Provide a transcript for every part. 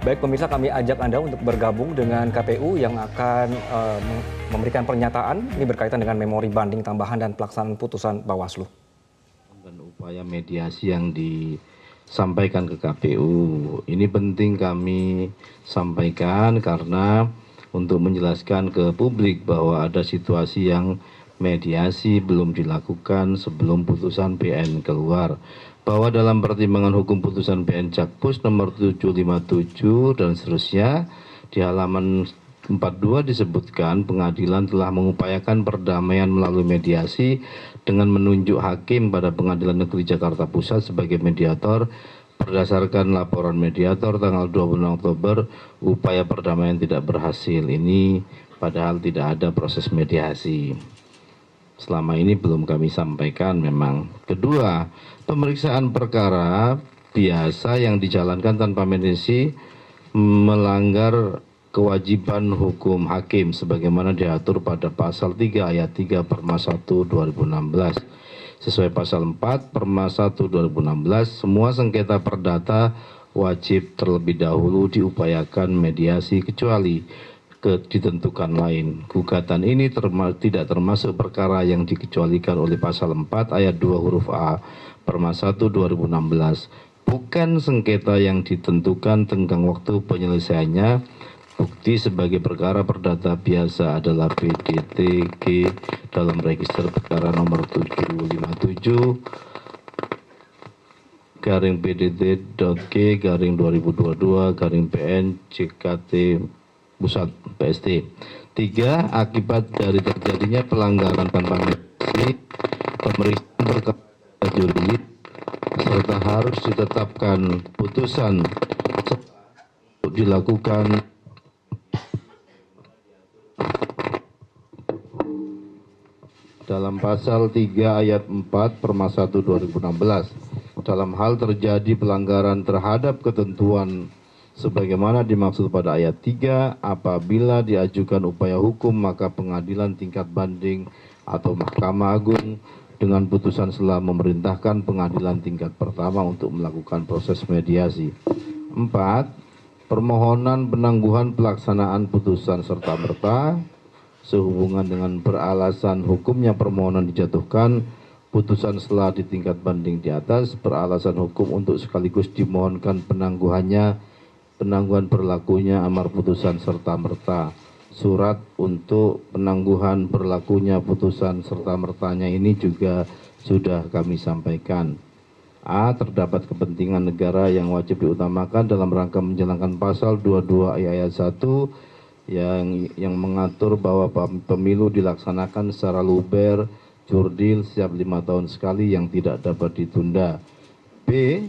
Baik pemirsa, kami ajak Anda untuk bergabung dengan KPU yang akan memberikan pernyataan ini berkaitan dengan memori banding tambahan dan pelaksanaan putusan Bawaslu. Dan upaya mediasi yang disampaikan ke KPU ini penting kami sampaikan karena untuk menjelaskan ke publik bahwa ada situasi yang mediasi belum dilakukan sebelum putusan PN keluar, bahwa dalam pertimbangan hukum putusan PN Jakpus nomor 757 dan seterusnya di halaman 42 disebutkan pengadilan telah mengupayakan perdamaian melalui mediasi dengan menunjuk hakim pada Pengadilan Negeri Jakarta Pusat sebagai mediator. Berdasarkan laporan mediator tanggal 26 Oktober, upaya perdamaian tidak berhasil. Ini padahal tidak ada proses mediasi. Selama ini belum kami sampaikan memang. Kedua, pemeriksaan perkara biasa yang dijalankan tanpa mediasi melanggar kewajiban hukum hakim sebagaimana diatur pada pasal 3 ayat 3 Perma 1 2016. Sesuai pasal 4 Perma 1 2016, semua sengketa perdata wajib terlebih dahulu diupayakan mediasi kecuali ditentukan lain. Gugatan ini tidak termasuk perkara yang dikecualikan oleh pasal 4 ayat 2 huruf A Perma 1 2016. Bukan sengketa yang ditentukan tenggang waktu penyelesaiannya. Bukti sebagai perkara perdata biasa adalah PDTG dalam register perkara nomor 757 garing PDT.G garing 2022 garing PN JKT Pusat PST. 3. Akibat dari terjadinya pelanggaran tanpa mediasi, pemeriksaan perkara juridis serta harus ditetapkan putusan dilakukan dalam pasal 3 ayat 4 Perma 1 2016. Dalam hal terjadi pelanggaran terhadap ketentuan sebagaimana dimaksud pada ayat 3, apabila diajukan upaya hukum maka pengadilan tingkat banding atau Mahkamah Agung dengan putusan selah memerintahkan pengadilan tingkat pertama untuk melakukan proses mediasi. 4. Permohonan penangguhan pelaksanaan putusan serta-merta sehubungan dengan beralasan hukumnya permohonan dijatuhkan putusan selah di tingkat banding di atas beralasan hukum untuk sekaligus dimohonkan penangguhan berlakunya amar putusan serta-merta. Surat untuk penangguhan berlakunya putusan serta-mertanya ini juga sudah kami sampaikan. A. Terdapat kepentingan negara yang wajib diutamakan dalam rangka menjalankan pasal 22 ayat 1 yang mengatur bahwa pemilu dilaksanakan secara luber, jurdil, setiap 5 tahun sekali yang tidak dapat ditunda. B.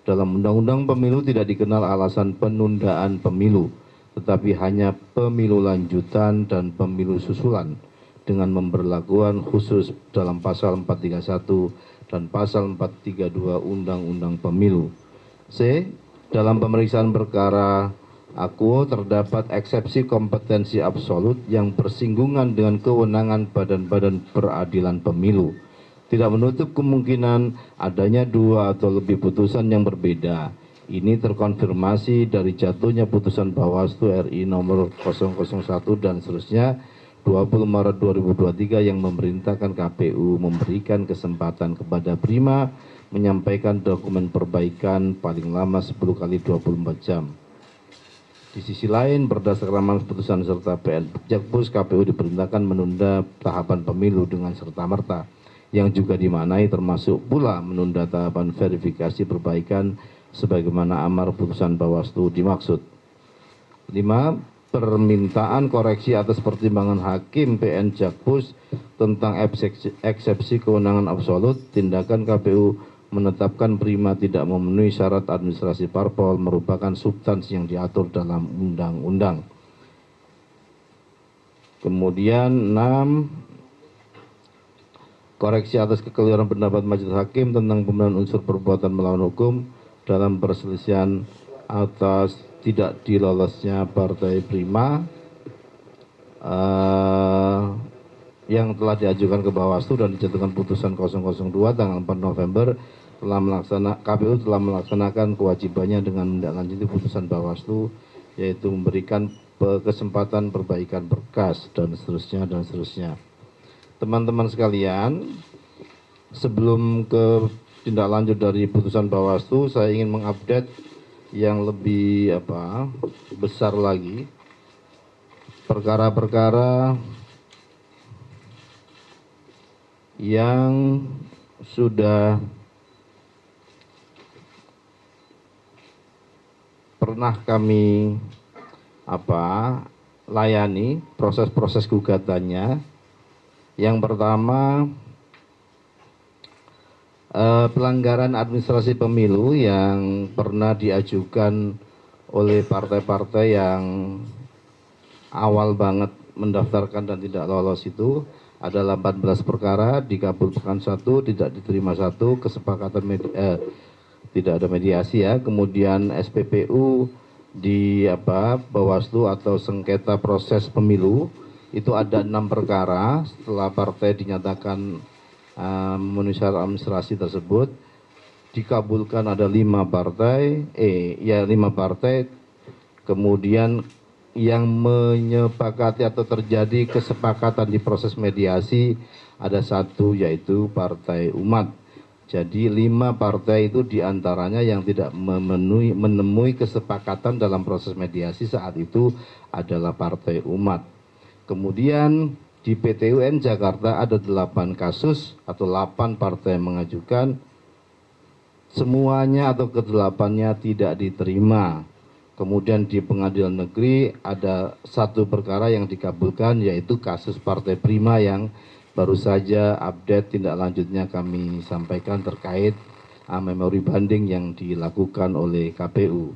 Dalam Undang-Undang Pemilu tidak dikenal alasan penundaan pemilu, tetapi hanya pemilu lanjutan dan pemilu susulan dengan pemberlakuan khusus dalam pasal 431 dan pasal 432 Undang-Undang Pemilu. C. Dalam pemeriksaan perkara aku terdapat eksepsi kompetensi absolut yang bersinggungan dengan kewenangan badan-badan peradilan pemilu. Tidak menutup kemungkinan adanya dua atau lebih putusan yang berbeda. Ini terkonfirmasi dari jatuhnya putusan Bawaslu RI nomor 001 dan seterusnya 20 Maret 2023 yang memerintahkan KPU memberikan kesempatan kepada Prima menyampaikan dokumen perbaikan paling lama 10 kali 24 jam. Di sisi lain, berdasarkan amanat putusan serta PN Jakpus, KPU diperintahkan menunda tahapan pemilu dengan serta-merta, yang juga dimaknai termasuk pula menunda tahapan verifikasi perbaikan sebagaimana amar putusan Bawaslu dimaksud. 5. Permintaan koreksi atas pertimbangan Hakim PN Jakpus tentang eksepsi kewenangan absolut, tindakan KPU menetapkan Prima tidak memenuhi syarat administrasi parpol merupakan substansi yang diatur dalam undang-undang. Kemudian 6. Koreksi atas kekeliruan pendapat majelis hakim tentang pembenaran unsur perbuatan melawan hukum dalam perselisihan atas tidak dilolosnya Partai Prima yang telah diajukan ke Bawaslu dan dijatuhkan putusan 002 tanggal 4 November KPU telah melaksanakan kewajibannya dengan menindaklanjuti putusan Bawaslu, yaitu memberikan kesempatan perbaikan berkas dan seterusnya dan seterusnya. Teman-teman sekalian, sebelum ke tindak lanjut dari putusan Bawaslu, saya ingin mengupdate yang lebih besar lagi, perkara-perkara yang sudah pernah kami layani proses-proses gugatannya. Yang pertama, pelanggaran administrasi pemilu yang pernah diajukan oleh partai-partai yang awal banget mendaftarkan dan tidak lolos itu adalah 14 perkara, dikabulkan 1, tidak diterima 1, kesepakatan tidak ada mediasi ya. Kemudian SPPU di Bawaslu atau sengketa proses pemilu itu ada 6 perkara setelah partai dinyatakan memenuhi syarat administrasi tersebut. Dikabulkan ada 5 partai, 5 partai. Kemudian yang menyepakati atau terjadi kesepakatan di proses mediasi ada 1, yaitu Partai Umat. Jadi 5 partai itu diantaranya yang tidak menemui kesepakatan dalam proses mediasi saat itu adalah Partai Umat. Kemudian di PT UN Jakarta ada 8 kasus atau 8 partai yang mengajukan, semuanya atau ke-8-nya tidak diterima. Kemudian di pengadilan negeri ada 1 perkara yang dikabulkan, yaitu kasus Partai Prima yang baru saja update tindak lanjutnya kami sampaikan terkait memori banding yang dilakukan oleh KPU.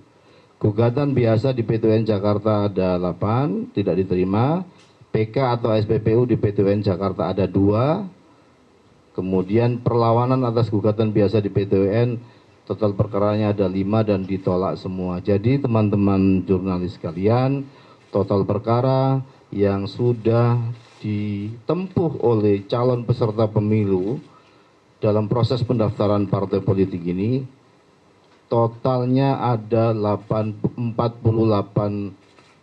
Gugatan biasa di PT UN Jakarta ada 8, tidak diterima. PK atau SPPU di PT UN Jakarta ada 2. Kemudian perlawanan atas gugatan biasa di PT UN, total perkaranya ada 5 dan ditolak semua. Jadi teman-teman jurnalis sekalian, total perkara yang sudah ditempuh oleh calon peserta pemilu dalam proses pendaftaran partai politik ini, totalnya ada 48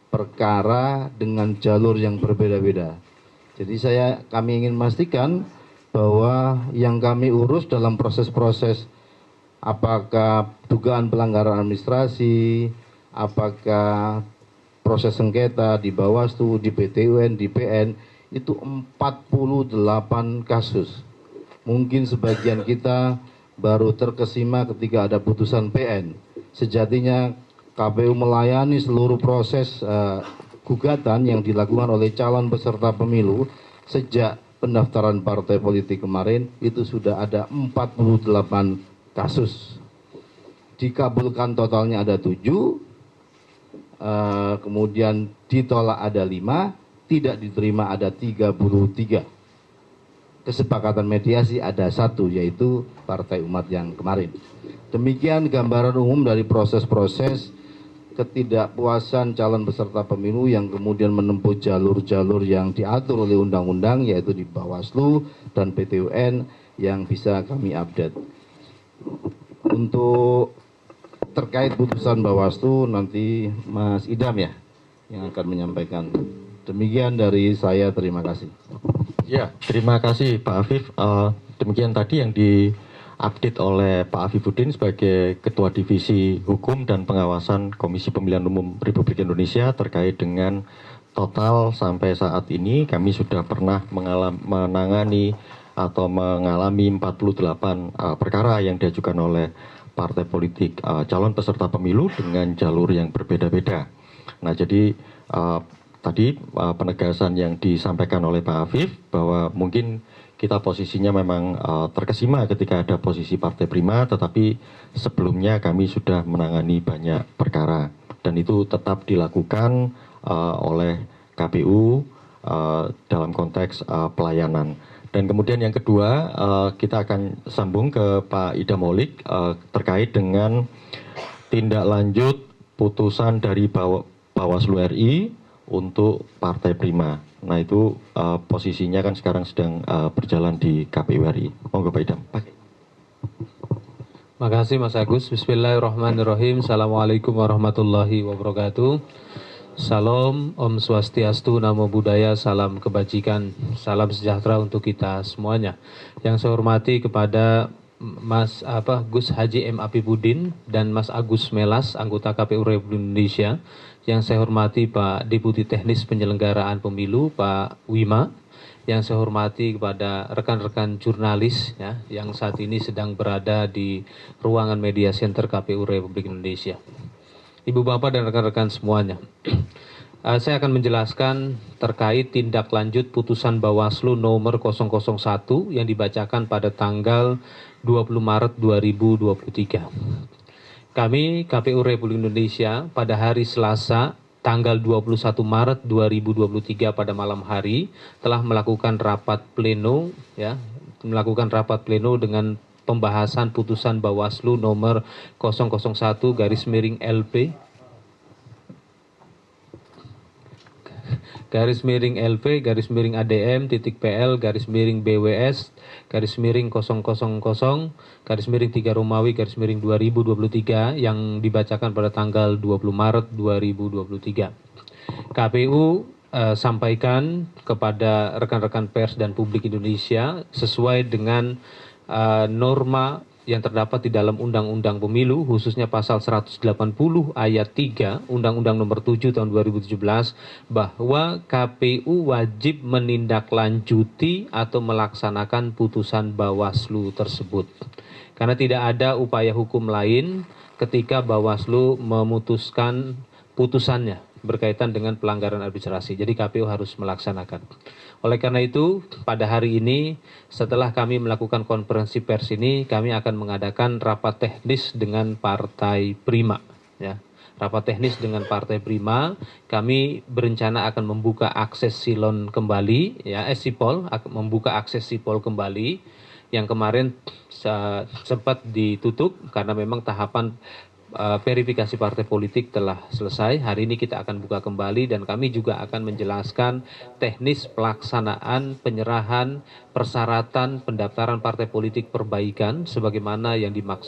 perkara dengan jalur yang berbeda-beda. Jadi kami ingin memastikan bahwa yang kami urus dalam proses-proses apakah dugaan pelanggaran administrasi, apakah proses sengketa di Bawaslu, di PT UN, di PN, itu 48 kasus. Mungkin sebagian kita baru terkesima ketika ada putusan PN. Sejatinya KPU melayani seluruh proses gugatan yang dilakukan oleh calon peserta pemilu sejak pendaftaran partai politik kemarin, itu sudah ada 48 kasus. Dikabulkan totalnya ada 7, kemudian ditolak ada 5, tidak diterima ada 33. Kesepakatan mediasi ada 1, yaitu Partai Umat yang kemarin. Demikian gambaran umum dari proses-proses ketidakpuasan calon peserta pemilu yang kemudian menempuh jalur-jalur yang diatur oleh undang-undang, yaitu di Bawaslu dan PT UN yang bisa kami update. Untuk terkait putusan Bawaslu nanti Mas Idam ya yang akan menyampaikan. Demikian dari saya, terima kasih. Ya, terima kasih Pak Afif. Demikian tadi yang diupdate oleh Pak Afifuddin sebagai Ketua Divisi Hukum dan Pengawasan Komisi Pemilihan Umum Republik Indonesia terkait dengan total sampai saat ini kami sudah pernah menangani atau mengalami 48 perkara yang diajukan oleh partai politik calon peserta pemilu dengan jalur yang berbeda-beda. Nah, jadi tadi penegasan yang disampaikan oleh Pak Afif bahwa mungkin kita posisinya memang terkesima ketika ada posisi Partai Prima, tetapi sebelumnya kami sudah menangani banyak perkara dan itu tetap dilakukan oleh KPU dalam konteks pelayanan. Dan kemudian yang kedua, kita akan sambung ke Pak Idam Holik terkait dengan tindak lanjut putusan dari Bawaslu RI untuk Partai Prima. Nah, itu posisinya kan sekarang sedang berjalan di KPU RI. Monggo Pak Idam. Makasih Mas Agus. Bismillahirrahmanirrahim. Assalamualaikum warahmatullahi wabarakatuh. Salam, Om Swastiastu, Namo Buddhaya, salam kebajikan, salam sejahtera untuk kita semuanya. Yang saya hormati kepada Gus Haji M. Apipudin dan Mas Agus Melas, anggota KPU Republik Indonesia. Yang saya hormati Pak Deputi Teknis Penyelenggaraan Pemilu, Pak Wima. Yang saya hormati kepada rekan-rekan jurnalis ya, yang saat ini sedang berada di ruangan media center KPU Republik Indonesia. Ibu Bapak dan rekan-rekan semuanya. Saya akan menjelaskan terkait tindak lanjut putusan Bawaslu nomor 001 yang dibacakan pada tanggal 20 Maret 2023. Kami KPU Republik Indonesia pada hari Selasa tanggal 21 Maret 2023 pada malam hari telah melakukan rapat pleno dengan pembahasan putusan Bawaslu nomor 001/LP ADM-PL-000-000-3 yang dibacakan pada tanggal 20 Maret 2023. KPU sampaikan kepada rekan-rekan pers dan publik Indonesia sesuai dengan norma yang terdapat di dalam Undang-Undang Pemilu, khususnya pasal 180 ayat 3 Undang-Undang Nomor 7 Tahun 2017, bahwa KPU wajib menindaklanjuti atau melaksanakan putusan Bawaslu tersebut. Karena tidak ada upaya hukum lain ketika Bawaslu memutuskan putusannya berkaitan dengan pelanggaran administrasi. Jadi KPU harus melaksanakan. Oleh karena itu, pada hari ini setelah kami melakukan konferensi pers ini, kami akan mengadakan rapat teknis dengan Partai Prima. Ya. Rapat teknis dengan Partai Prima, kami berencana akan membuka akses silon kembali, membuka akses sipol kembali yang kemarin sempat ditutup karena memang tahapan verifikasi partai politik telah selesai. Hari ini kita akan buka kembali dan kami juga akan menjelaskan teknis pelaksanaan penyerahan persyaratan pendaftaran partai politik perbaikan sebagaimana yang dimaksud